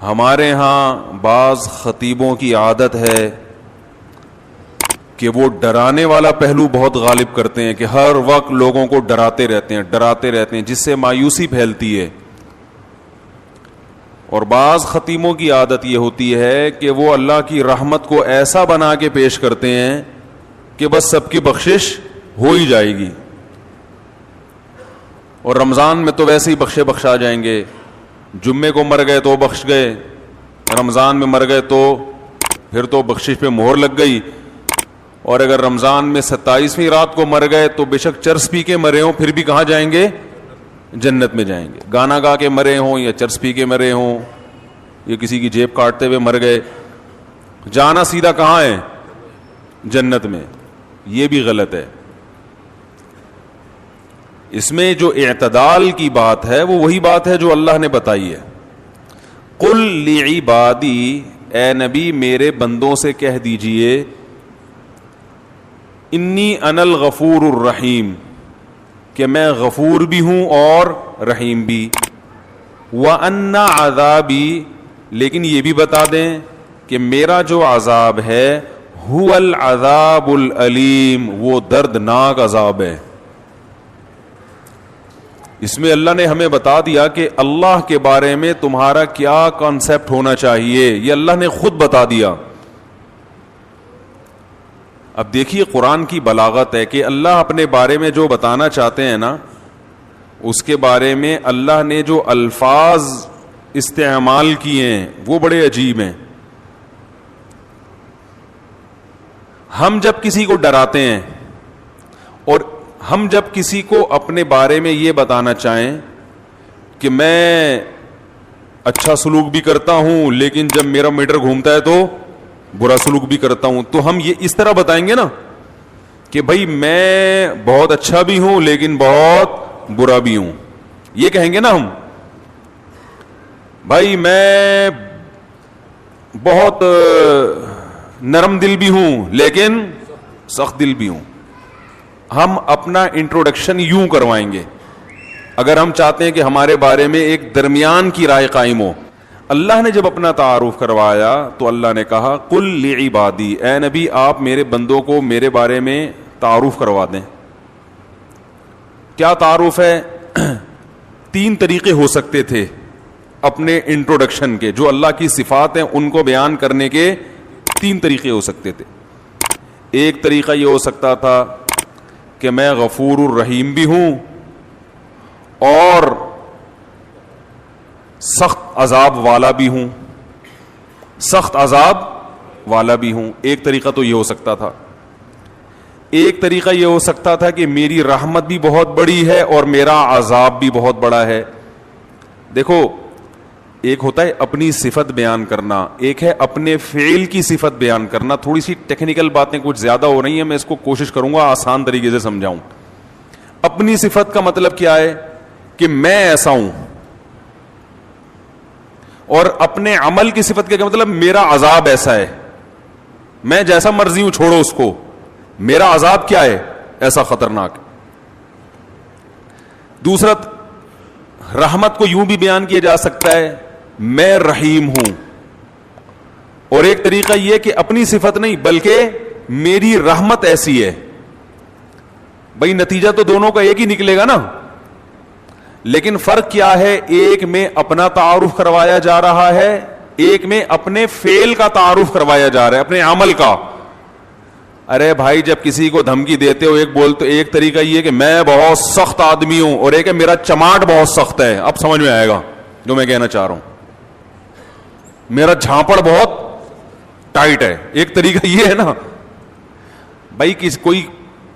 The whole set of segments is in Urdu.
ہمارے ہاں بعض خطیبوں کی عادت ہے کہ وہ ڈرانے والا پہلو بہت غالب کرتے ہیں کہ ہر وقت لوگوں کو ڈراتے رہتے ہیں جس سے مایوسی پھیلتی ہے. اور بعض خطیبوں کی عادت یہ ہوتی ہے کہ وہ اللہ کی رحمت کو ایسا بنا کے پیش کرتے ہیں کہ بس سب کی بخشش ہو ہی جائے گی, اور رمضان میں تو ویسے ہی بخشا جائیں گے. جمعے کو مر گئے تو بخش گئے, رمضان میں مر گئے تو پھر تو بخشش پہ مہر لگ گئی. اور اگر رمضان میں 27ویں رات کو مر گئے تو بے شک چرس پی کے مرے ہوں پھر بھی کہاں جائیں گے؟ جنت میں جائیں گے. گانا گا کے مرے ہوں یا چرس پی کے مرے ہوں یا کسی کی جیب کاٹتے ہوئے مر گئے, جانا سیدھا کہاں ہے؟ جنت میں. یہ بھی غلط ہے. اس میں جو اعتدال کی بات ہے وہ وہی بات ہے جو اللہ نے بتائی ہے. قل لعبادی, اے نبی میرے بندوں سے کہہ دیجئے, انی انا الغفور الرحیم, کہ میں غفور بھی ہوں اور رحیم بھی. وَأَنَّ عَذَابِي, لیکن یہ بھی بتا دیں کہ میرا جو عذاب ہے هُوَ الْعَذَابُ الْأَلِيمُ, وہ دردناک عذاب ہے. اس میں اللہ نے ہمیں بتا دیا کہ اللہ کے بارے میں تمہارا کیا کانسیپٹ ہونا چاہیے, یہ اللہ نے خود بتا دیا. اب دیکھیے قرآن کی بلاغت ہے کہ اللہ اپنے بارے میں جو بتانا چاہتے ہیں نا, اس کے بارے میں اللہ نے جو الفاظ استعمال کیے ہیں وہ بڑے عجیب ہیں. ہم جب کسی کو ڈراتے ہیں اور ہم جب کسی کو اپنے بارے میں یہ بتانا چاہیں کہ میں اچھا سلوک بھی کرتا ہوں لیکن جب میرا میٹر گھومتا ہے تو برا سلوک بھی کرتا ہوں, تو ہم یہ اس طرح بتائیں گے نا کہ بھائی میں بہت اچھا بھی ہوں لیکن بہت برا بھی ہوں. یہ کہیں گے نا ہم, بھائی میں بہت نرم دل بھی ہوں لیکن سخت دل بھی ہوں. ہم اپنا انٹروڈکشن یوں کروائیں گے اگر ہم چاہتے ہیں کہ ہمارے بارے میں ایک درمیان کی رائے قائم ہو. اللہ نے جب اپنا تعارف کروایا تو اللہ نے کہا قل لعبادی, اے نبی آپ میرے بندوں کو میرے بارے میں تعارف کروا دیں. کیا تعارف ہے؟ 3 طریقے ہو سکتے تھے اپنے انٹروڈکشن کے, جو اللہ کی صفات ہیں ان کو بیان کرنے کے 3 طریقے ہو سکتے تھے. ایک طریقہ یہ ہو سکتا تھا کہ میں غفور الرحیم بھی ہوں اور سخت عذاب والا بھی ہوں, سخت عذاب والا بھی ہوں. ایک طریقہ تو یہ ہو سکتا تھا. ایک طریقہ یہ ہو سکتا تھا کہ میری رحمت بھی بہت بڑی ہے اور میرا عذاب بھی بہت بڑا ہے. دیکھو ایک ہوتا ہے اپنی صفت بیان کرنا, ایک ہے اپنے فعل کی صفت بیان کرنا. تھوڑی سی ٹیکنیکل باتیں کچھ زیادہ ہو رہی ہیں, میں اس کو کوشش کروں گا آسان طریقے سے سمجھاؤں. اپنی صفت کا مطلب کیا ہے کہ میں ایسا ہوں, اور اپنے عمل کی صفت کا مطلب میرا عذاب ایسا ہے, میں جیسا مرضی ہوں چھوڑو اس کو, میرا عذاب کیا ہے ایسا خطرناک. دوسرا رحمت کو یوں بھی بیان کیا جا سکتا ہے میں رحیم ہوں, اور ایک طریقہ یہ کہ اپنی صفت نہیں بلکہ میری رحمت ایسی ہے. بھائی نتیجہ تو دونوں کا ایک ہی نکلے گا نا, لیکن فرق کیا ہے, ایک میں اپنا تعارف کروایا جا رہا ہے, ایک میں اپنے فعل کا تعارف کروایا جا رہا ہے, اپنے عمل کا. ارے بھائی جب کسی کو دھمکی دیتے ہو ایک طریقہ یہ کہ میں بہت سخت آدمی ہوں, اور ایک ہے میرا چماٹ بہت سخت ہے. اب سمجھ میں آئے گا جو میں کہنا چاہ رہا ہوں, میرا جھانپڑ بہت ٹائٹ ہے. ایک طریقہ یہ ہے نا, بھائی کوئی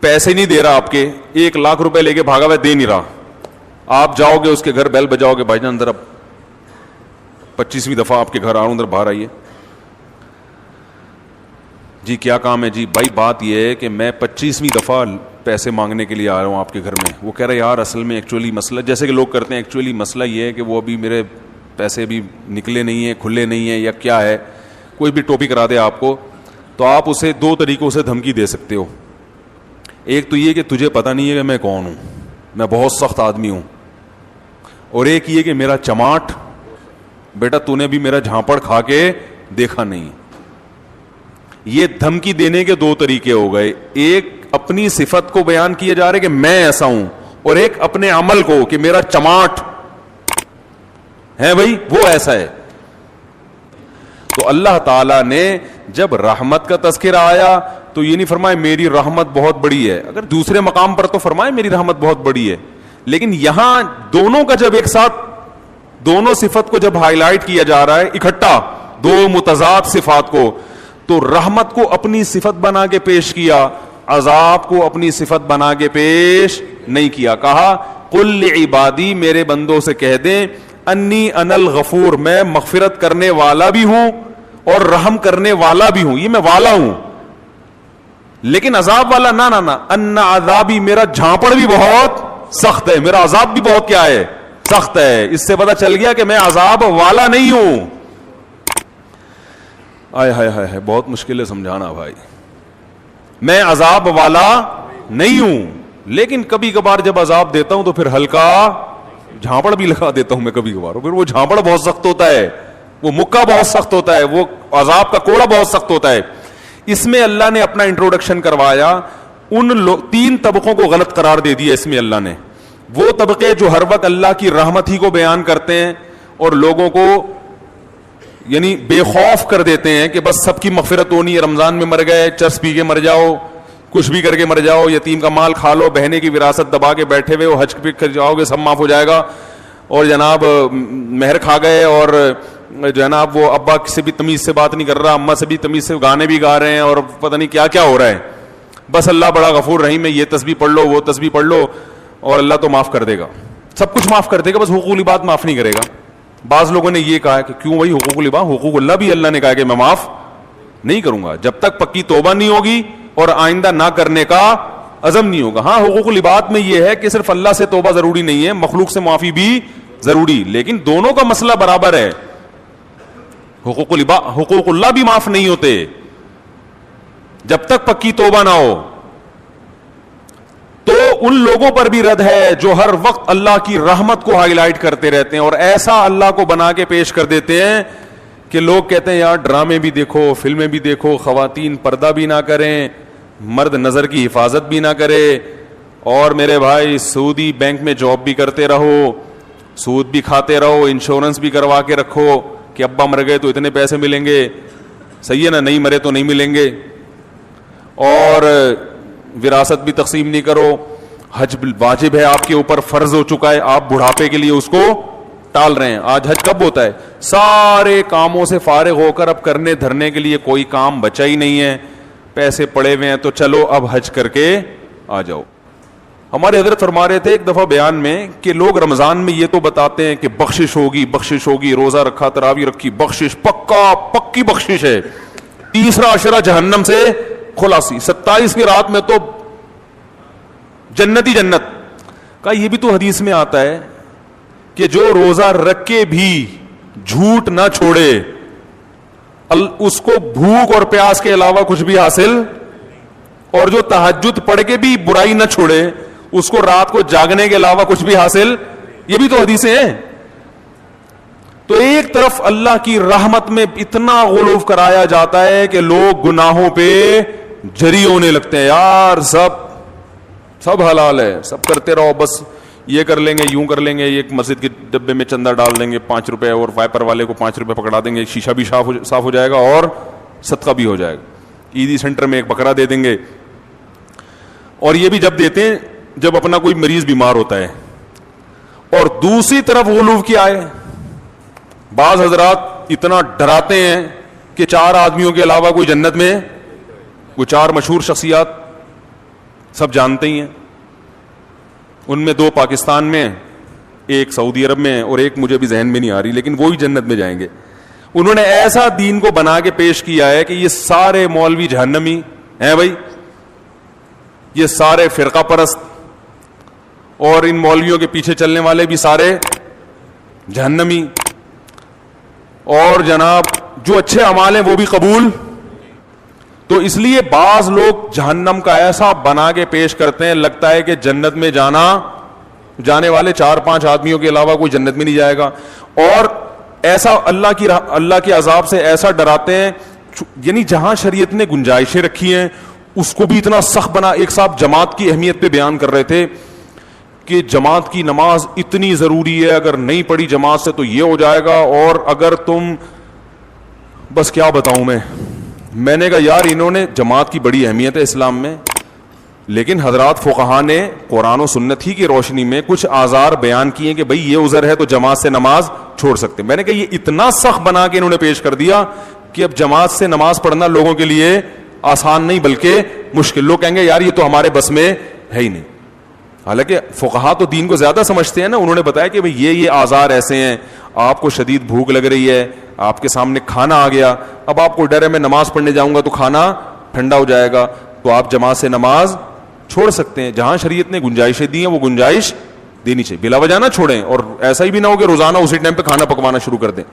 پیسے نہیں دے رہا آپ کے, 1 لاکھ روپے لے کے بھاگا ہوا دے نہیں رہا, آپ جاؤ گے اس کے گھر بیل بجاؤ گے, بھائی جان اندر, اب 25ویں دفعہ آپ کے گھر آ رہا ہوں, اندر باہر آئیے. جی کیا کام ہے؟ جی بھائی بات یہ ہے کہ میں 25ویں دفعہ پیسے مانگنے کے لیے آ رہا ہوں آپ کے گھر میں. وہ کہہ رہا ہے یار اصل میں ایکچولی مسئلہ, جیسے کہ لوگ کرتے ہیں, ایکچولی مسئلہ یہ ہے کہ وہ ابھی میرے پیسے بھی نکلے نہیں ہیں, کھلے نہیں ہیں, یا کیا ہے, کوئی بھی ٹاپک کرا دے آپ کو, تو آپ اسے 2 طریقوں سے دھمکی دے سکتے ہو. ایک تو یہ کہ تجھے پتہ نہیں ہے کہ میں کون ہوں, میں بہت سخت آدمی ہوں, اور ایک یہ کہ میرا چماٹ بیٹا تو نے بھی میرا جھانپڑ کھا کے دیکھا نہیں. یہ دھمکی دینے کے دو طریقے ہو گئے, ایک اپنی صفت کو بیان کیا جا رہا ہے کہ میں ایسا ہوں, اور ایک اپنے عمل کو کہ میرا چماٹ ہے بھائی وہ ایسا ہے. تو اللہ تعالی نے جب رحمت کا تذکرہ آیا تو یہ نہیں فرمایا میری رحمت بہت بڑی ہے, اگر دوسرے مقام پر تو فرمائے میری رحمت بہت بڑی ہے, لیکن یہاں دونوں کا جب ایک ساتھ دونوں صفت کو جب ہائی لائٹ کیا جا رہا ہے اکٹھا, دو متضاد صفات کو, تو رحمت کو اپنی صفت بنا کے پیش کیا, عذاب کو اپنی صفت بنا کے پیش نہیں کیا. کہا قل لعبادی, میرے بندوں سے کہہ دیں, انی انا الغفور, میں مغفرت کرنے والا بھی ہوں اور رحم کرنے والا بھی ہوں, یہ میں والا ہوں, لیکن عذاب والا نہ ان عذابی, میرا جھانپڑ بھی بہت سخت ہے, میرا عذاب بھی بہت کیا ہے, سخت ہے. اس سے پتہ چل گیا کہ میں عذاب والا نہیں ہوں. آئے ہائے ہائے ہائے, بہت مشکل ہے سمجھانا بھائی. میں عذاب والا نہیں ہوں, لیکن کبھی کبھار جب عذاب دیتا ہوں تو پھر ہلکا جھانپڑ بھی لگا دیتا ہوں میں کبھی کبھار, پھر وہ جھانپڑ بہت سخت ہوتا ہے, وہ مکہ بہت سخت ہوتا ہے, وہ عذاب کا کوڑا بہت سخت ہوتا ہے. اس میں اللہ نے اپنا انٹروڈکشن کروایا, ان تین طبقوں کو غلط قرار دے دیا اس میں اللہ نے. وہ طبقے جو ہر وقت اللہ کی رحمت ہی کو بیان کرتے ہیں اور لوگوں کو یعنی بے خوف کر دیتے ہیں کہ بس سب کی مغفرت ہونی ہے, رمضان میں مر گئے, چرس پی کے مر جاؤ, کچھ بھی کر کے مر جاؤ, یتیم کا مال کھا لو, بہنے کی وراثت دبا کے بیٹھے ہوئے ہو, حج پہ کر جاؤ گے سب معاف ہو جائے گا, اور جناب مہر کھا گئے, اور جناب وہ ابا سے بھی تمیز سے بات نہیں کر رہا, اماں سے بھی تمیز سے گانے بھی گا رہے ہیں, اور پتہ نہیں کیا کیا ہو رہا ہے. بس اللہ بڑا غفور رحیم ہے, یہ تسبیح پڑھ لو وہ تسبیح پڑھ لو اور اللہ تو معاف کر دے گا, سب کچھ معاف کر دے گا, بس حقوق العباد معاف نہیں کرے گا. بعض لوگوں نے یہ کہا کہ کیوں بھائی حقوق العباد, حقوق اللہ بھی اللہ نے کہا کہ میں معاف نہیں کروں گا جب تک پکی توبہ نہیں ہوگی اور آئندہ نہ کرنے کا عزم نہیں ہوگا. ہاں حقوق العباد میں یہ ہے کہ صرف اللہ سے توبہ ضروری نہیں ہے, مخلوق سے معافی بھی ضروری, لیکن دونوں کا مسئلہ برابر ہے. حقوق اللہ بھی معاف نہیں ہوتے جب تک پکی توبہ نہ ہو. تو ان لوگوں پر بھی رد ہے جو ہر وقت اللہ کی رحمت کو ہائی لائٹ کرتے رہتے ہیں اور ایسا اللہ کو بنا کے پیش کر دیتے ہیں کہ لوگ کہتے ہیں یار ڈرامے بھی دیکھو, فلمیں بھی دیکھو, خواتین پردہ بھی نہ کریں, مرد نظر کی حفاظت بھی نہ کرے, اور میرے بھائی سعودی بینک میں جاب بھی کرتے رہو, سود بھی کھاتے رہو, انشورنس بھی کروا کے رکھو کہ ابا مر گئے تو اتنے پیسے ملیں گے, صحیح ہے نا, نہیں مرے تو نہیں ملیں گے, اور وراثت بھی تقسیم نہیں کرو, حج واجب ہے آپ کے اوپر, فرض ہو چکا ہے, آپ بڑھاپے کے لیے اس کو ٹال رہے ہیں. آج حج کب ہوتا ہے؟ سارے کاموں سے فارغ ہو کر اب کرنے دھرنے کے لیے کوئی کام بچا ہی نہیں ہے, پیسے پڑے ہوئے ہیں, تو چلو اب حج کر کے آ جاؤ. ہمارے حضرت فرما رہے تھے ایک دفعہ بیان میں کہ لوگ رمضان میں یہ تو بتاتے ہیں کہ بخشش ہوگی بخشش ہوگی, روزہ رکھا, تراویح رکھی, بخشش پکی بخشش ہے, تیسرا عشرہ جہنم سے خلاصی, 27ویں رات میں تو جنت ہی جنت کا. یہ بھی تو حدیث میں آتا ہے کہ جو روزہ رکھ کے بھی جھوٹ نہ چھوڑے اس کو بھوک اور پیاس کے علاوہ کچھ بھی حاصل, اور جو تہجد پڑھ کے بھی برائی نہ چھوڑے اس کو رات کو جاگنے کے علاوہ کچھ بھی حاصل, یہ بھی تو حدیثیں ہیں. تو ایک طرف اللہ کی رحمت میں اتنا غلو کرایا جاتا ہے کہ لوگ گناہوں پہ جری ہونے لگتے ہیں, یار سب حلال ہے, سب کرتے رہو, بس یہ کر لیں گے, یوں کر لیں گے, ایک مسجد کے ڈبے میں چندہ ڈال دیں گے 5 روپے, اور وائپر والے کو 5 روپے پکڑا دیں گے, شیشہ بھی صاف ہو جائے گا اور صدقہ بھی ہو جائے گا, عیدی سینٹر میں ایک بکرا دے دیں گے. اور یہ بھی جب دیتے ہیں جب اپنا کوئی مریض بیمار ہوتا ہے. اور دوسری طرف غلو کیا ہے, بعض حضرات اتنا ڈراتے ہیں کہ 4 آدمیوں کے علاوہ کوئی جنت میں, وہ 4 مشہور شخصیات سب جانتے ہی ہیں, ان میں 2 پاکستان میں, ایک سعودی عرب میں, اور ایک مجھے بھی ذہن میں نہیں آ رہی, لیکن وہی جنت میں جائیں گے. انہوں نے ایسا دین کو بنا کے پیش کیا ہے کہ یہ سارے مولوی جہنمی ہیں بھائی, یہ سارے فرقہ پرست, اور ان مولویوں کے پیچھے چلنے والے بھی سارے جہنمی, اور جناب جو اچھے اعمال ہیں وہ بھی قبول. تو اس لیے بعض لوگ جہنم کا ایسا بنا کے پیش کرتے ہیں, لگتا ہے کہ جنت میں جانے والے 4-5 آدمیوں کے علاوہ کوئی جنت میں نہیں جائے گا. اور ایسا اللہ کے عذاب سے ایسا ڈراتے ہیں, یعنی جہاں شریعت نے گنجائشیں رکھی ہیں اس کو بھی اتنا سخت بنا. ایک صاحب جماعت کی اہمیت پہ بیان کر رہے تھے کہ جماعت کی نماز اتنی ضروری ہے, اگر نہیں پڑھی جماعت سے تو یہ ہو جائے گا, اور اگر تم, بس کیا بتاؤں میں نے کہا یار انہوں نے, جماعت کی بڑی اہمیت ہے اسلام میں, لیکن حضرات فقہا نے قرآن و سنت ہی کی روشنی میں کچھ آزار بیان کیے کہ بھئی یہ عذر ہے تو جماعت سے نماز چھوڑ سکتے. میں نے کہا یہ اتنا سخت بنا کے انہوں نے پیش کر دیا کہ اب جماعت سے نماز پڑھنا لوگوں کے لیے آسان نہیں بلکہ مشکل. لوگ کہیں گے یار یہ تو ہمارے بس میں ہے ہی نہیں. حالانکہ فقہا تو دین کو زیادہ سمجھتے ہیں نا. انہوں نے بتایا کہ بھئی یہ آزار ایسے ہیں, آپ کو شدید بھوک لگ رہی ہے, آپ کے سامنے کھانا آ گیا, اب آپ کو ڈر ہے میں نماز پڑھنے جاؤں گا تو کھانا ٹھنڈا ہو جائے گا, تو آپ جماعت سے نماز چھوڑ سکتے ہیں. جہاں شریعت نے گنجائشیں دی ہیں وہ گنجائش دینی چاہیے, بلا وجہ نہ چھوڑیں. اور ایسا ہی بھی نہ ہو کہ روزانہ اسی ٹائم پہ کھانا پکوانا شروع کر دیں.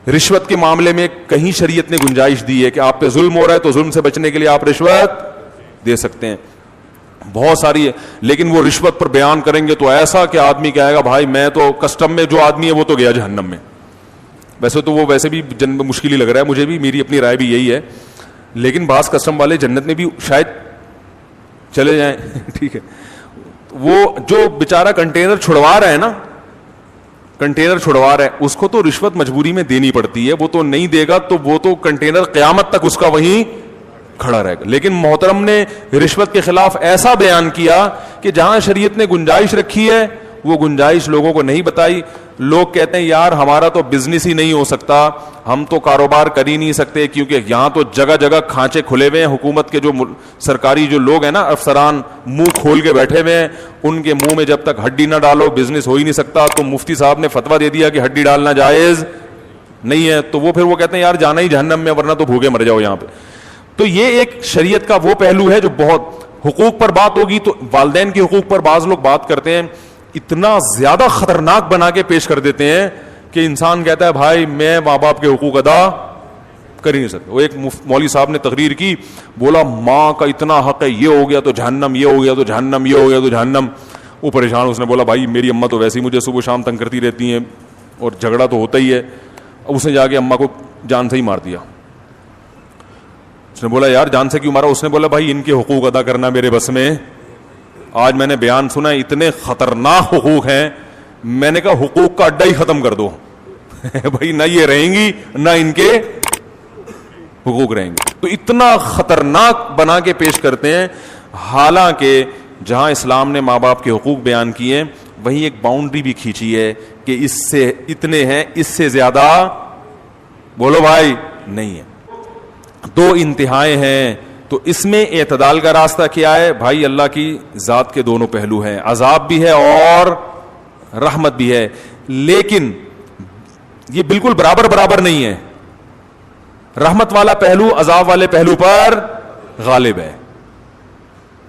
رشوت کے معاملے میں کہیں شریعت نے گنجائش دی ہے کہ آپ پہ ظلم ہو رہا ہے تو ظلم سے بچنے کے لیے آپ رشوت دے سکتے ہیں, بہت ساری ہے. لیکن وہ رشوت پر بیان کریں گے تو ایسا کہ آدمی کہے گا بھائی میں تو کسٹم میں جو آدمی ہے وہ تو گیا جہنم میں. ویسے تو وہ ویسے بھی جنت میں مشکل ہی لگ رہا ہے مجھے بھی, میری اپنی رائے بھی یہی ہے, لیکن بعض کسٹم والے جنت میں بھی شاید چلے جائیں. ٹھیک ہے, وہ جو بیچارہ کنٹینر چھڑوا رہا ہے نا, کنٹینر چھڑوا رہا ہے, اس کو تو رشوت مجبوری میں دینی پڑتی ہے, وہ تو نہیں دے گا تو وہ تو کنٹینر قیامت تک اس کا وہیں کھڑا رہے گا. لیکن محترم نے رشوت کے خلاف ایسا بیان کیا کہ جہاں شریعت نے گنجائش رکھی ہے وہ گنجائش لوگوں کو نہیں بتائی. لوگ کہتے ہیں یار ہمارا تو بزنس ہی نہیں ہو سکتا, ہم تو کاروبار کر ہی نہیں سکتے کیونکہ یہاں تو جگہ جگہ کھانچے کھلے ہوئے ہیں. حکومت کے جو سرکاری جو لوگ ہیں نا, افسران منہ کھول کے بیٹھے ہوئے ہیں, ان کے منہ میں جب تک ہڈی نہ ڈالو بزنس ہو ہی نہیں سکتا. تو مفتی صاحب نے فتویٰ دے دیا کہ ہڈی ڈالنا جائز نہیں ہے, تو وہ پھر وہ کہتے ہیں یار جانا ہی جہنم میں ورنہ تو بھوکے مر جاؤ یہاں پہ. تو یہ ایک شریعت کا وہ پہلو ہے جو بہت. حقوق پر بات ہوگی تو والدین کے حقوق پر بعض لوگ بات کرتے ہیں, اتنا زیادہ خطرناک بنا کے پیش کر دیتے ہیں کہ انسان کہتا ہے بھائی میں ماں باپ کے حقوق ادا کر ہی نہیں سکتا. وہ ایک مولوی صاحب نے تقریر کی, بولا ماں کا اتنا حق ہے, یہ ہو گیا تو جہنم, یہ ہو گیا تو جہنم, یہ ہو گیا تو جہنم. وہ پریشان, اس نے بولا بھائی میری اماں تو ویسے ہی مجھے صبح شام تنگ کرتی رہتی ہیں اور جھگڑا تو ہوتا ہی ہے. اس نے جا کے اماں کو جان سے ہی مار دیا. اس نے بولا یار جان سے کیوں مارا؟ اس نے بولا بھائی ان کے حقوق ادا کرنا میرے بس میں. آج میں نے بیان سنا اتنے خطرناک حقوق ہیں, میں نے کہا حقوق کا اڈا ہی ختم کر دو بھائی, نہ یہ رہیں گی نہ ان کے حقوق رہیں گے. تو اتنا خطرناک بنا کے پیش کرتے ہیں. حالانکہ جہاں اسلام نے ماں باپ کے حقوق بیان کیے وہیں ایک باؤنڈری بھی کھینچی ہے کہ اس سے اتنے ہیں, اس سے زیادہ بولو بھائی نہیں ہے. دو انتہائیں ہیں, تو اس میں اعتدال کا راستہ کیا ہے بھائی؟ اللہ کی ذات کے دونوں پہلو ہیں, عذاب بھی ہے اور رحمت بھی ہے, لیکن یہ بالکل برابر نہیں ہے. رحمت والا پہلو عذاب والے پہلو پر غالب ہے.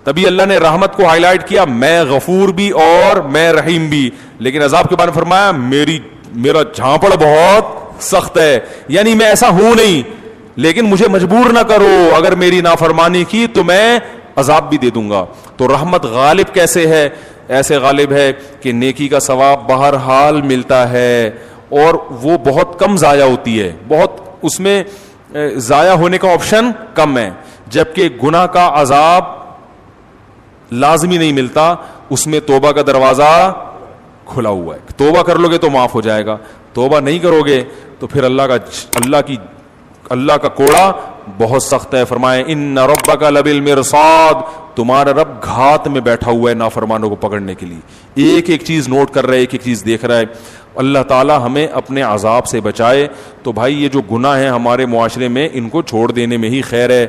تبھی اللہ نے رحمت کو ہائی لائٹ کیا, میں غفور بھی اور میں رحیم بھی, لیکن عذاب کے بارے میں فرمایا میرا جھانپڑ بہت سخت ہے, یعنی میں ایسا ہوں نہیں لیکن مجھے مجبور نہ کرو, اگر میری نافرمانی کی تو میں عذاب بھی دے دوں گا. تو رحمت غالب کیسے ہے؟ ایسے غالب ہے کہ نیکی کا ثواب بہرحال ملتا ہے اور وہ بہت کم ضائع ہوتی ہے, بہت اس میں ضائع ہونے کا آپشن کم ہے. جبکہ گناہ کا عذاب لازمی نہیں ملتا, اس میں توبہ کا دروازہ کھلا ہوا ہے. توبہ کر لو گے تو معاف ہو جائے گا, توبہ نہیں کرو گے تو پھر اللہ کا کوڑا بہت سخت ہے. فرمائے ان ربک لبالمرصاد, تمہارا رب گھات میں بیٹھا ہوا ہے نافرمانوں کو پکڑنے کے لیے. ایک ایک چیز نوٹ کر رہا ہے, ایک ایک چیز دیکھ رہا ہے. اللہ تعالی ہمیں اپنے عذاب سے بچائے. تو بھائی یہ جو گناہ ہیں ہمارے معاشرے میں, ان کو چھوڑ دینے میں ہی خیر ہے.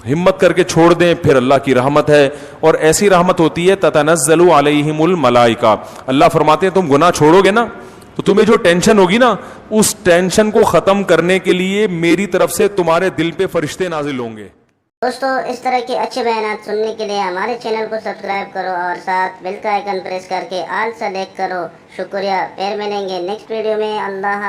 ہمت کر کے چھوڑ دیں, پھر اللہ کی رحمت ہے, اور ایسی رحمت ہوتی ہے تتنزل علیہم الملائکہ. اللہ فرماتے ہیں تم گناہ چھوڑو گے نا تو تمہیں جو ٹینشن ہوگی نا, اس ٹینشن کو ختم کرنے کے لیے میری طرف سے تمہارے دل پہ فرشتے نازل ہوں گے. دوستو اس طرح کے اچھے بیانات سننے کے لیے ہمارے چینل کو سبسکرائب کرو اور ساتھ بیل کا آئیکن پریس کر کے آل سلیکٹ کرو. شکریہ. پھر ملیں گے نیکسٹ ویڈیو میں. اللہ